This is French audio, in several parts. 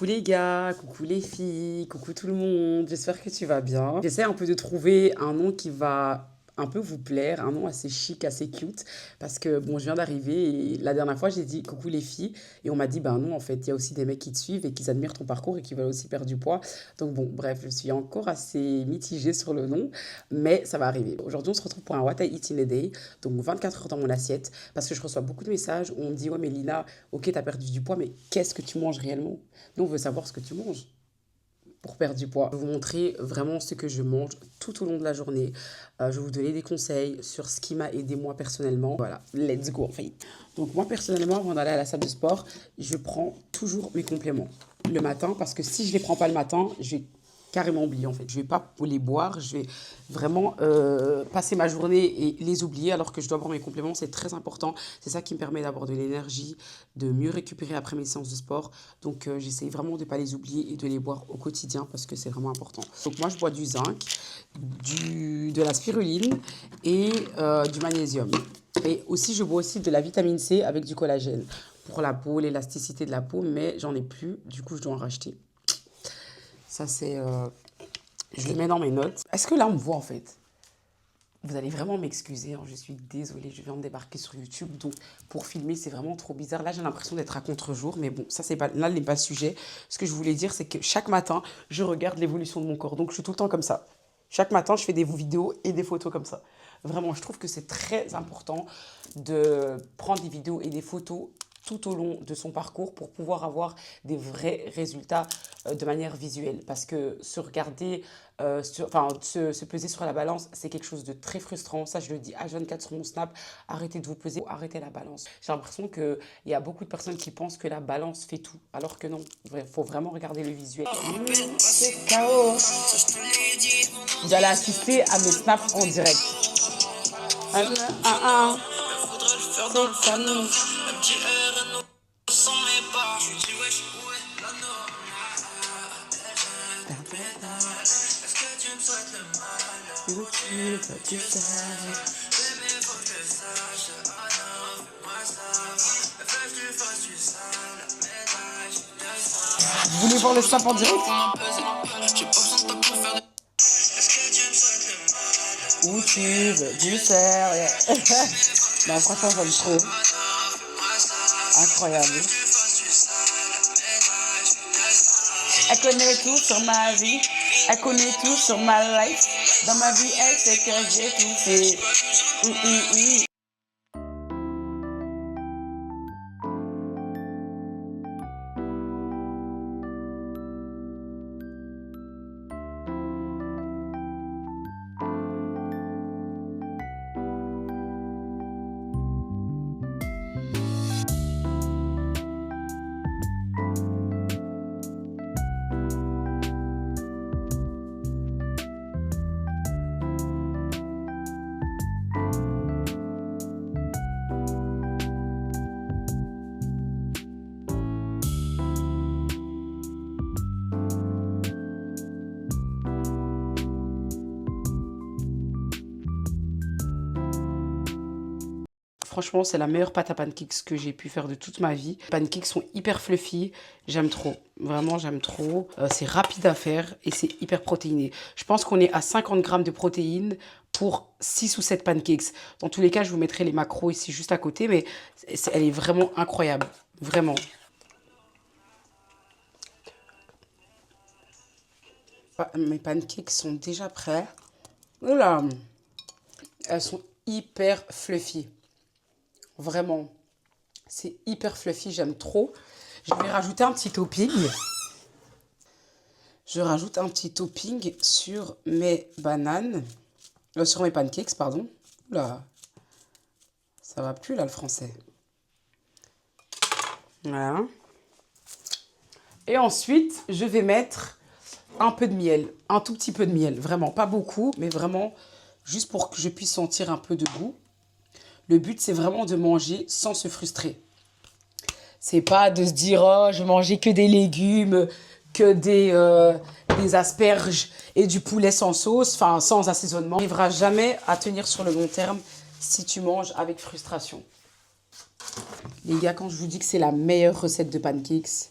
Coucou les gars, coucou les filles, coucou tout le monde, j'espère que tu vas bien. J'essaie un peu de trouver un nom qui va un peu vous plaire, un nom assez chic, assez cute, parce que bon, je viens d'arriver et la dernière fois j'ai dit coucou les filles et on m'a dit ben non, en fait, il y a aussi des mecs qui te suivent et qui admirent ton parcours et qui veulent aussi perdre du poids. Donc bon, bref, je suis encore assez mitigée sur le nom, mais ça va arriver. Aujourd'hui, on se retrouve pour un What I Eat in a Day, donc 24 heures dans mon assiette, parce que je reçois beaucoup de messages où on me dit ouais mais Lina, ok, t'as perdu du poids, mais qu'est-ce que tu manges réellement? Nous, on veut savoir ce que tu manges pour perdre du poids. Je vais vous montrer vraiment ce que je mange tout au long de la journée. Je vais vous donner des conseils sur ce qui m'a aidé moi personnellement. Voilà, let's go. Enfin, donc moi personnellement, avant d'aller à la salle de sport, je prends toujours mes compléments le matin parce que si je les prends pas le matin, je vais carrément oublier en fait. Je vais pas les boire, je vais vraiment passer ma journée et les oublier alors que je dois boire mes compléments. C'est très important. C'est ça qui me permet d'avoir de l'énergie, de mieux récupérer après mes séances de sport. Donc j'essaye vraiment de ne pas les oublier et de les boire au quotidien parce que c'est vraiment important. Donc moi je bois du zinc, de la spiruline et du magnésium. Et aussi je bois aussi de la vitamine C avec du collagène pour la peau, l'élasticité de la peau, mais j'en ai plus, du coup je dois en racheter. Ça c'est... je le mets dans mes notes. Est-ce que là on me voit en fait? Vous allez vraiment m'excuser, hein, je suis désolée, je viens de débarquer sur YouTube, donc pour filmer, c'est vraiment trop bizarre. Là, j'ai l'impression d'être à contre-jour, mais bon, ça, c'est pas, là, n'est pas le sujet. Ce que je voulais dire, c'est que chaque matin, je regarde l'évolution de mon corps. Donc, je suis tout le temps comme ça. Chaque matin, je fais des vidéos et des photos comme ça. Vraiment, je trouve que c'est très important de prendre des vidéos et des photos tout au long de son parcours pour pouvoir avoir des vrais résultats de manière visuelle. Parce que se regarder, se peser sur la balance, c'est quelque chose de très frustrant. Ça, je le dis H24 sur mon Snap. Arrêtez de vous peser, arrêtez la balance. J'ai l'impression qu'il y a beaucoup de personnes qui pensent que la balance fait tout. Alors que non, il faut vraiment regarder le visuel. C'est KO. Vous allez assister à mes snaps en direct. Vous voulez voir le snap en direct? Où tu veux du cerf. Non, franchement, j'aime trop. Incroyable. Elle connaît tout sur ma vie. Elle connaît tout sur ma life. Dans ma vie, elle sait que j'ai tout fait. Franchement, c'est la meilleure pâte à pancakes que j'ai pu faire de toute ma vie. Les pancakes sont hyper fluffy. J'aime trop. Vraiment, j'aime trop. C'est rapide à faire et c'est hyper protéiné. Je pense qu'on est à 50 grammes de protéines pour 6 ou 7 pancakes. Dans tous les cas, je vous mettrai les macros ici juste à côté, mais elle est vraiment incroyable. Vraiment. Mes pancakes sont déjà prêts. Oula, elles sont hyper fluffy. Vraiment, c'est hyper fluffy, j'aime trop. Je vais rajouter un petit topping. Je rajoute un petit topping sur mes bananes. Sur mes pancakes, pardon. Oula, ça va plus là le français. Voilà. Et ensuite, je vais mettre un peu de miel. Un tout petit peu de miel. Vraiment, pas beaucoup, mais vraiment juste pour que je puisse sentir un peu de goût. Le but, c'est vraiment de manger sans se frustrer. C'est pas de se dire, oh, je mangeais que des légumes, que des asperges et du poulet sans sauce, enfin sans assaisonnement. Tu n'arriveras jamais à tenir sur le long terme si tu manges avec frustration. Les gars, quand je vous dis que c'est la meilleure recette de pancakes,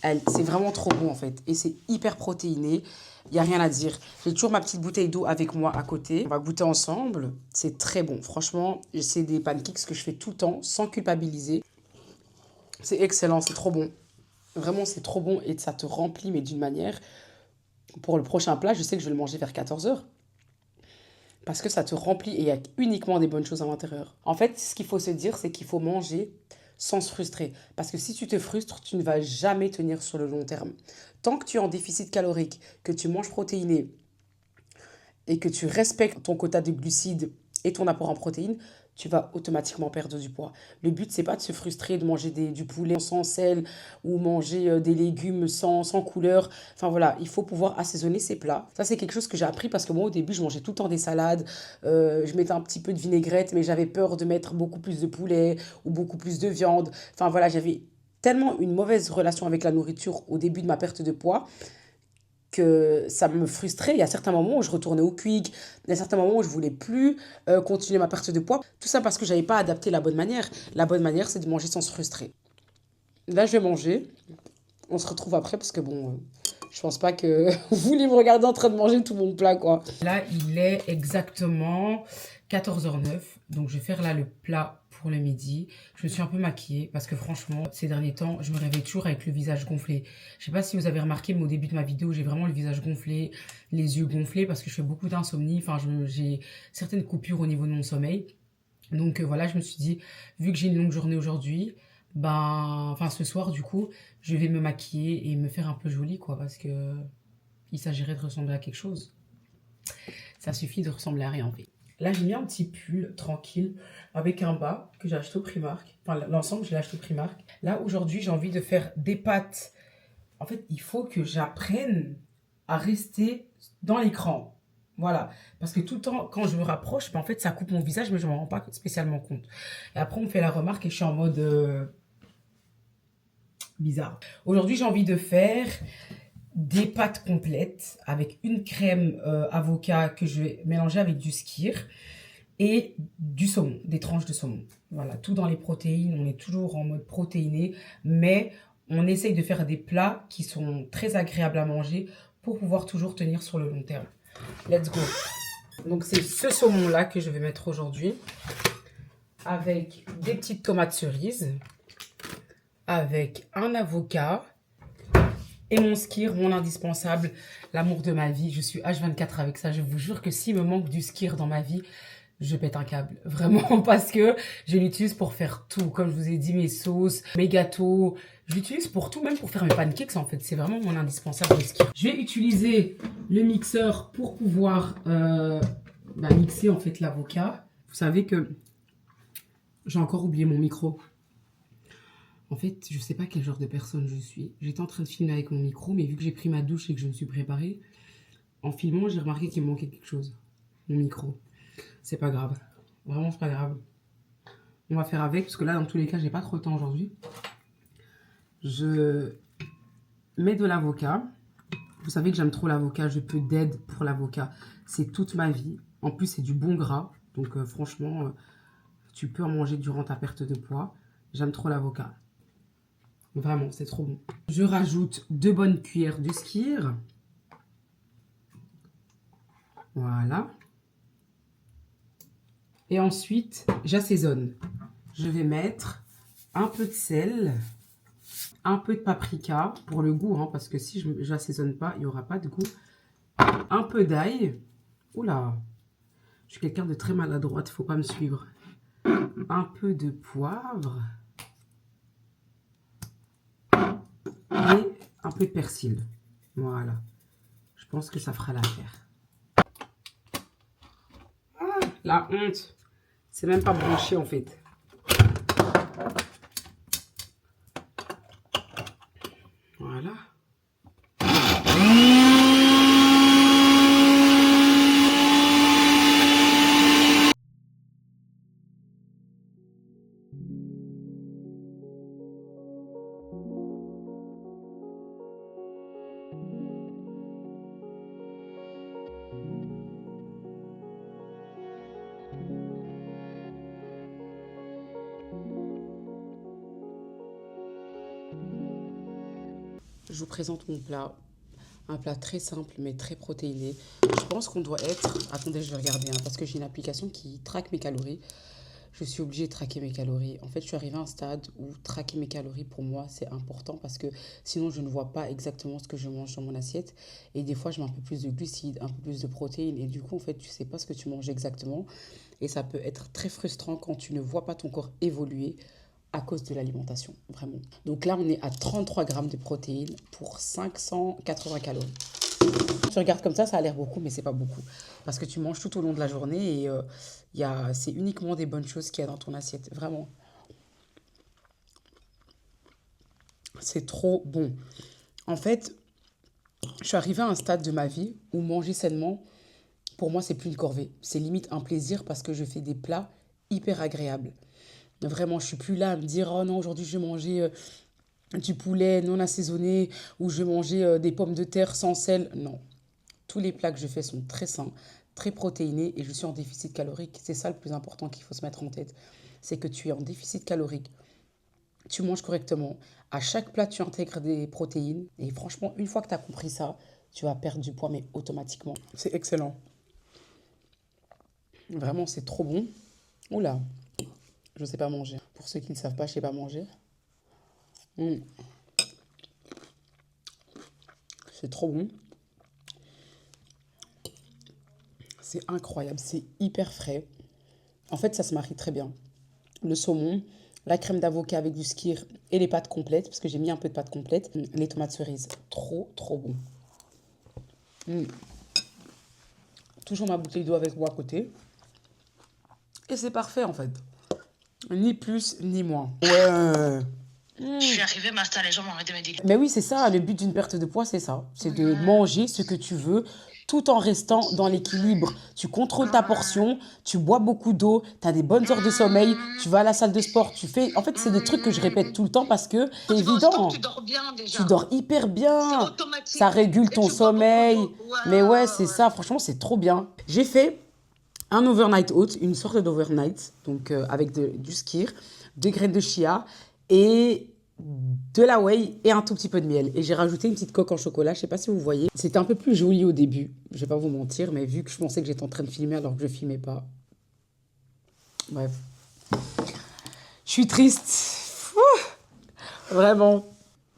C'est vraiment trop bon en fait. Et c'est hyper protéiné. Il n'y a rien à dire. J'ai toujours ma petite bouteille d'eau avec moi à côté. On va goûter ensemble. C'est très bon. Franchement, c'est des pancakes que je fais tout le temps sans culpabiliser. C'est excellent, c'est trop bon. Vraiment, c'est trop bon et ça te remplit, mais d'une manière. Pour le prochain plat, je sais que je vais le manger vers 14 heures. Parce que ça te remplit et il y a uniquement des bonnes choses à l'intérieur. En fait, ce qu'il faut se dire, c'est qu'il faut manger sans se frustrer. Parce que si tu te frustres, tu ne vas jamais tenir sur le long terme. Tant que tu es en déficit calorique, que tu manges protéiné et que tu respectes ton quota de glucides et ton apport en protéines, tu vas automatiquement perdre du poids. Le but, c'est pas de se frustrer, de manger du poulet sans sel ou manger des légumes sans couleur. Enfin voilà, il faut pouvoir assaisonner ses plats. Ça, c'est quelque chose que j'ai appris parce que moi, au début, je mangeais tout le temps des salades. Je mettais un petit peu de vinaigrette, mais j'avais peur de mettre beaucoup plus de poulet ou beaucoup plus de viande. Enfin voilà, j'avais tellement une mauvaise relation avec la nourriture au début de ma perte de poids que ça me frustrait. Il y a certains moments où je retournais au quick, il y a certains moments où je voulais plus continuer ma perte de poids. Tout ça parce que j'avais pas adapté la bonne manière. La bonne manière, c'est de manger sans se frustrer. Là, je vais manger. On se retrouve après parce que bon, je pense pas que vous voulez me regarder en train de manger tout mon plat, quoi. Là, il est exactement 14h09. Donc, je vais faire là le plat pour le midi. Je me suis un peu maquillée parce que franchement, ces derniers temps, je me réveille toujours avec le visage gonflé. Je sais pas si vous avez remarqué, mais au début de ma vidéo, j'ai vraiment le visage gonflé, les yeux gonflés parce que je fais beaucoup d'insomnie. Enfin, j'ai certaines coupures au niveau de mon sommeil. Donc voilà, je me suis dit, vu que j'ai une longue journée aujourd'hui, enfin ce soir du coup, je vais me maquiller et me faire un peu jolie quoi, parce que il s'agirait de ressembler à quelque chose. Ça suffit de ressembler à rien en fait. Là, j'ai mis un petit pull tranquille avec un bas que j'ai acheté au Primark. Enfin, l'ensemble, je l'ai acheté au Primark. Là, aujourd'hui, j'ai envie de faire des pâtes. En fait, il faut que j'apprenne à rester dans l'écran. Voilà. Parce que tout le temps, quand je me rapproche, en fait, ça coupe mon visage, mais je ne m'en rends pas spécialement compte. Et après, on me fait la remarque et je suis en mode bizarre. Aujourd'hui, j'ai envie de faire des pâtes complètes avec une crème avocat que je vais mélanger avec du skyr et du saumon, des tranches de saumon. Voilà, tout dans les protéines, on est toujours en mode protéiné, mais on essaye de faire des plats qui sont très agréables à manger pour pouvoir toujours tenir sur le long terme. Let's go. Donc c'est ce saumon-là que je vais mettre aujourd'hui avec des petites tomates cerises, avec un avocat et mon skyr, mon indispensable, l'amour de ma vie. Je suis H24 avec ça. Je vous jure que s'il me manque du skyr dans ma vie, je pète un câble. Vraiment, parce que je l'utilise pour faire tout. Comme je vous ai dit, mes sauces, mes gâteaux. Je l'utilise pour tout, même pour faire mes pancakes en fait. C'est vraiment mon indispensable, le skyr. Je vais utiliser le mixeur pour pouvoir mixer en fait l'avocat. Vous savez que j'ai encore oublié mon micro. En fait, je sais pas quel genre de personne je suis. J'étais en train de filmer avec mon micro, mais vu que j'ai pris ma douche et que je me suis préparée, en filmant, j'ai remarqué qu'il me manquait quelque chose. Mon micro. C'est pas grave. Vraiment, c'est pas grave. On va faire avec, parce que là, dans tous les cas, j'ai pas trop le temps aujourd'hui. Je mets de l'avocat. Vous savez que j'aime trop l'avocat. Je peux d'aide pour l'avocat. C'est toute ma vie. En plus, c'est du bon gras. Donc, franchement, tu peux en manger durant ta perte de poids. J'aime trop l'avocat. Vraiment, c'est trop bon. Je rajoute 2 bonnes cuillères de skyr. Voilà. Et ensuite, j'assaisonne. Je vais mettre un peu de sel, un peu de paprika pour le goût, hein, parce que si je n'assaisonne pas, il n'y aura pas de goût. Un peu d'ail. Oula, je suis quelqu'un de très maladroite, il ne faut pas me suivre. Un peu de poivre. Et un peu de persil. Voilà. Je pense que ça fera l'affaire. Ah, la honte. C'est même pas branché en fait. Voilà. Je vous présente mon plat. Un plat très simple mais très protéiné. Je pense qu'on doit être... Attendez, je vais regarder hein, parce que j'ai une application qui traque mes calories. Je suis obligée de traquer mes calories. En fait, je suis arrivée à un stade où traquer mes calories, pour moi, c'est important parce que sinon, je ne vois pas exactement ce que je mange dans mon assiette. Et des fois, je mets un peu plus de glucides, un peu plus de protéines. Et du coup, en fait, tu ne sais pas ce que tu manges exactement. Et ça peut être très frustrant quand tu ne vois pas ton corps évoluer à cause de l'alimentation, vraiment. Donc là, on est à 33 grammes de protéines pour 580 calories. Tu regardes comme ça a l'air beaucoup, mais c'est pas beaucoup. Parce que tu manges tout au long de la journée et c'est uniquement des bonnes choses qu'il y a dans ton assiette. Vraiment. C'est trop bon. En fait, je suis arrivée à un stade de ma vie où manger sainement, pour moi, c'est plus une corvée. C'est limite un plaisir parce que je fais des plats hyper agréables. Vraiment, je suis plus là à me dire, oh non, aujourd'hui, je vais manger du poulet non assaisonné ou je vais manger des pommes de terre sans sel. Non. Tous les plats que je fais sont très sains, très protéinés et je suis en déficit calorique. C'est ça le plus important qu'il faut se mettre en tête. C'est que tu es en déficit calorique. Tu manges correctement. À chaque plat, tu intègres des protéines. Et franchement, une fois que tu as compris ça, tu vas perdre du poids, mais automatiquement. C'est excellent. Vraiment, c'est trop bon. Oula, je ne sais pas manger. Pour ceux qui ne savent pas, je ne sais pas manger. Mm, c'est trop bon. C'est incroyable. C'est hyper frais. En fait, ça se marie très bien. Le saumon, la crème d'avocat avec du skyr et les pâtes complètes, parce que j'ai mis un peu de pâtes complètes, les tomates cerises. Trop, trop bon. Mm. Toujours ma bouteille d'eau avec moi à côté. Et c'est parfait en fait. Ni plus, ni moins. Ouais. Je suis arrivée, Master, les gens m'ont arrêté de me dire. Mais oui, c'est ça. Le but d'une perte de poids, c'est ça. C'est de manger ce que tu veux tout en restant dans l'équilibre. Tu contrôles ta portion, tu bois beaucoup d'eau, tu as des bonnes heures de sommeil, tu vas à la salle de sport, tu fais... En fait, c'est des trucs que je répète tout le temps parce que c'est évident. Tu dors bien déjà. Tu dors hyper C'est bien. automatique. Ça régule Et ton tu bois beaucoup sommeil. d'eau. Mais ouais, c'est ça. Franchement, c'est trop bien. J'ai fait un overnight oat, une sorte d'overnight, donc avec du skyr, 2 graines de chia et de la whey et un tout petit peu de miel. Et j'ai rajouté une petite coque en chocolat, je sais pas si vous voyez. C'était un peu plus joli au début, je vais pas vous mentir, mais vu que je pensais que j'étais en train de filmer alors que je filmais pas. Bref. Je suis triste. Ouh, vraiment.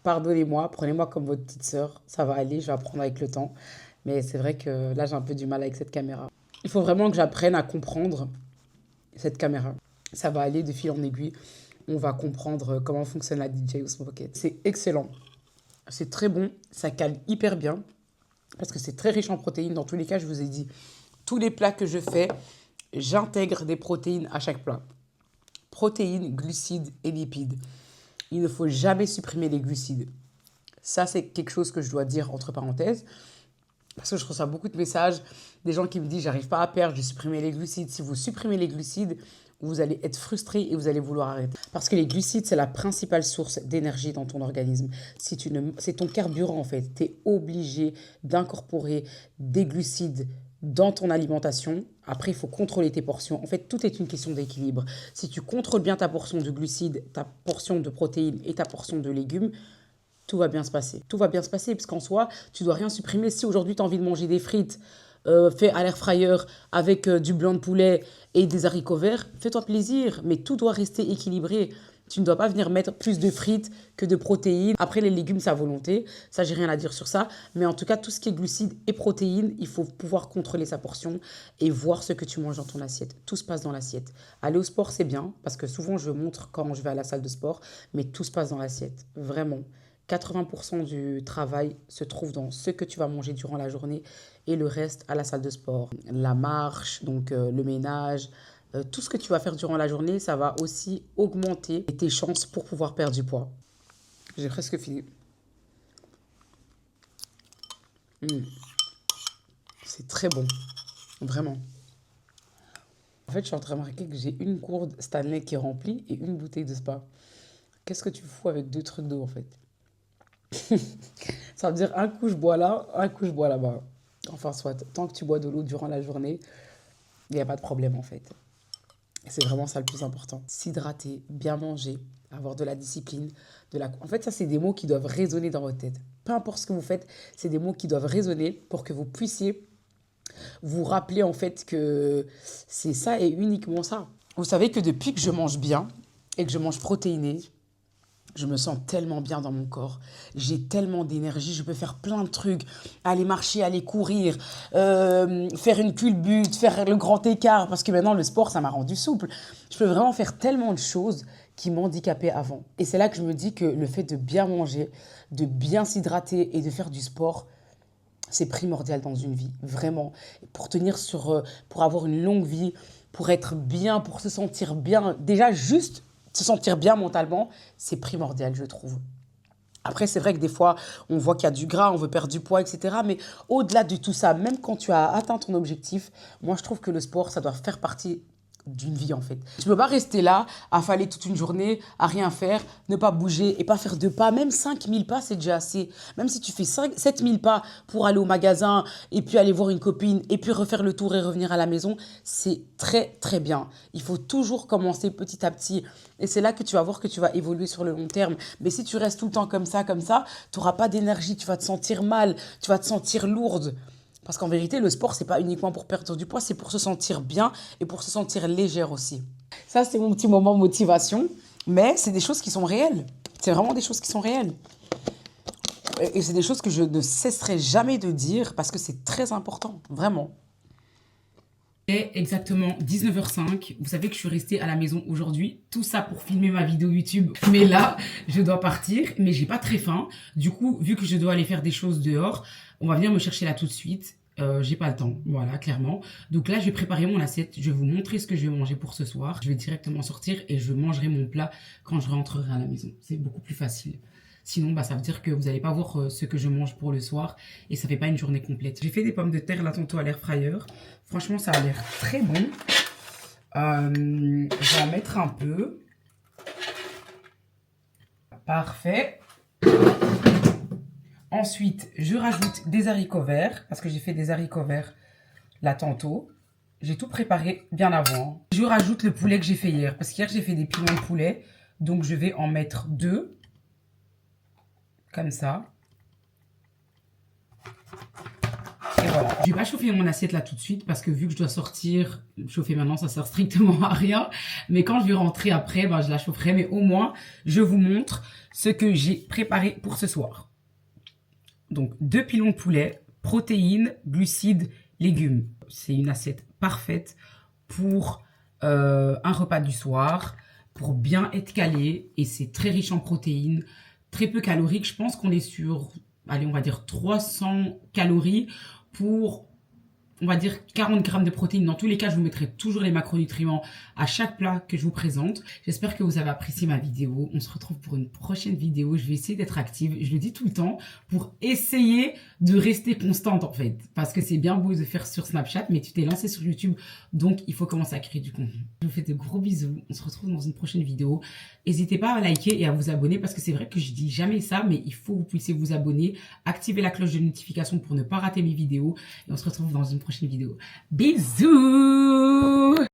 Pardonnez-moi, prenez-moi comme votre petite sœur. Ça va aller, je vais apprendre avec le temps. Mais c'est vrai que là, j'ai un peu du mal avec cette caméra. Il faut vraiment que j'apprenne à comprendre cette caméra. Ça va aller de fil en aiguille. On va comprendre comment fonctionne la DJI Osmo Pocket. C'est excellent. C'est très bon. Ça cale hyper bien. Parce que c'est très riche en protéines. Dans tous les cas, je vous ai dit, tous les plats que je fais, j'intègre des protéines à chaque plat. Protéines, glucides et lipides. Il ne faut jamais supprimer les glucides. Ça, c'est quelque chose que je dois dire entre parenthèses. Parce que je reçois beaucoup de messages, des gens qui me disent j'arrive pas à perdre, j'ai supprimé les glucides. Si vous supprimez les glucides, vous allez être frustré et vous allez vouloir arrêter. Parce que les glucides, c'est la principale source d'énergie dans ton organisme. C'est ton carburant en fait. Tu es obligé d'incorporer des glucides dans ton alimentation. Après, il faut contrôler tes portions. En fait, tout est une question d'équilibre. Si tu contrôles bien ta portion de glucides, ta portion de protéines et ta portion de légumes, tout va bien se passer. Tout va bien se passer, parce qu'en soi, tu dois rien supprimer. Si aujourd'hui, tu as envie de manger des frites fait à l'air fryer avec du blanc de poulet et des haricots verts, fais-toi plaisir. Mais tout doit rester équilibré. Tu ne dois pas venir mettre plus de frites que de protéines. Après, les légumes, c'est à volonté. Ça, j'ai rien à dire sur ça. Mais en tout cas, tout ce qui est glucides et protéines, il faut pouvoir contrôler sa portion et voir ce que tu manges dans ton assiette. Tout se passe dans l'assiette. Aller au sport, c'est bien, parce que souvent, je montre quand je vais à la salle de sport, mais tout se passe dans l'assiette. Vraiment. 80% du travail se trouve dans ce que tu vas manger durant la journée et le reste à la salle de sport. La marche, donc le ménage, tout ce que tu vas faire durant la journée, ça va aussi augmenter tes chances pour pouvoir perdre du poids. J'ai presque fini. C'est très bon, vraiment. En fait, je suis en train de remarquer que j'ai une gourde Stanley qui est remplie et une bouteille de Spa. Qu'est-ce que tu fous avec 2 trucs d'eau en fait? Ça veut dire un coup je bois là, un coup je bois là-bas. Enfin, soit, tant que tu bois de l'eau durant la journée, il n'y a pas de problème en fait. Et c'est vraiment ça le plus important. S'hydrater, bien manger, avoir de la discipline. En fait, ça, c'est des mots qui doivent résonner dans votre tête. peu importe ce que vous faites, c'est des mots qui doivent résonner pour que vous puissiez vous rappeler en fait que c'est ça et uniquement ça. Vous savez que depuis que je mange bien et que je mange protéiné, je me sens tellement bien dans mon corps. J'ai tellement d'énergie. Je peux faire plein de trucs. Aller marcher, aller courir, faire une culbute, faire le grand écart. Parce que maintenant, le sport, ça m'a rendu souple. Je peux vraiment faire tellement de choses qui m'handicapaient avant. Et c'est là que je me dis que le fait de bien manger, de bien s'hydrater et de faire du sport, c'est primordial dans une vie, vraiment. Pour tenir sur, pour avoir une longue vie, pour être bien, pour se sentir bien. Déjà, juste se sentir bien mentalement, c'est primordial, je trouve. Après, c'est vrai que des fois, on voit qu'il y a du gras, on veut perdre du poids, etc. Mais au-delà de tout ça, même quand tu as atteint ton objectif, moi, je trouve que le sport, ça doit faire partie d'une vie en fait. Tu peux pas rester là, affaler toute une journée, à rien faire, ne pas bouger et pas faire de pas. Même 5000 pas, c'est déjà assez. Même si tu fais 7000 pas pour aller au magasin et puis aller voir une copine et puis refaire le tour et revenir à la maison, c'est très très bien. Il faut toujours commencer petit à petit. Et c'est là que tu vas voir que tu vas évoluer sur le long terme. Mais si tu restes tout le temps comme ça, tu n'auras pas d'énergie, tu vas te sentir mal, tu vas te sentir lourde. Parce qu'en vérité, le sport, c'est pas uniquement pour perdre du poids, c'est pour se sentir bien et pour se sentir légère aussi. Ça, c'est mon petit moment motivation, mais c'est des choses qui sont réelles. C'est vraiment des choses qui sont réelles. Et c'est des choses que je ne cesserai jamais de dire parce que c'est très important, vraiment. Il est exactement 19h05. Vous savez que je suis restée à la maison aujourd'hui. Tout ça pour filmer ma vidéo YouTube. Mais là, je dois partir. Mais j'ai pas très faim. Du coup, vu que je dois aller faire des choses dehors, on va venir me chercher là tout de suite. J'ai pas le temps. Voilà, clairement. Donc là, je vais préparer mon assiette. Je vais vous montrer ce que je vais manger pour ce soir. Je vais directement sortir et je mangerai mon plat quand je rentrerai à la maison. C'est beaucoup plus facile. Sinon, ça veut dire que vous n'allez pas voir ce que je mange pour le soir et ça fait pas une journée complète. J'ai fait des pommes de terre là tantôt à l'air fryer. Franchement, ça a l'air très bon. Je vais en mettre un peu. Parfait. Ensuite, je rajoute des haricots verts parce que j'ai fait des haricots verts là tantôt. J'ai tout préparé bien avant. Je rajoute le poulet que j'ai fait hier parce qu'hier j'ai fait des pilons de poulet. Donc je vais en mettre 2. Comme ça. Et voilà. Je vais pas chauffer mon assiette là tout de suite parce que vu que je dois sortir, chauffer maintenant ça sert strictement à rien. Mais quand je vais rentrer après, je la chaufferai. Mais au moins, je vous montre ce que j'ai préparé pour ce soir. Donc 2 pilons de poulet, protéines, glucides, légumes. C'est une assiette parfaite pour un repas du soir, pour bien être calé. Et c'est très riche en protéines. Très peu calorique, je pense qu'on est sur, allez, on va dire 300 calories pour, on va dire 40 grammes de protéines. Dans tous les cas, je vous mettrai toujours les macronutriments à chaque plat que je vous présente. J'espère que vous avez apprécié ma vidéo. On se retrouve pour une prochaine vidéo. Je vais essayer d'être active, je le dis tout le temps, pour essayer de rester constante en fait. Parce que c'est bien beau de faire sur Snapchat, mais tu t'es lancé sur YouTube, donc il faut commencer à créer du contenu. Je vous fais de gros bisous. On se retrouve dans une prochaine vidéo. N'hésitez pas à liker et à vous abonner parce que c'est vrai que je dis jamais ça, mais il faut que vous puissiez vous abonner, activer la cloche de notification pour ne pas rater mes vidéos. Et on se retrouve dans une prochaine vidéo. Bisous!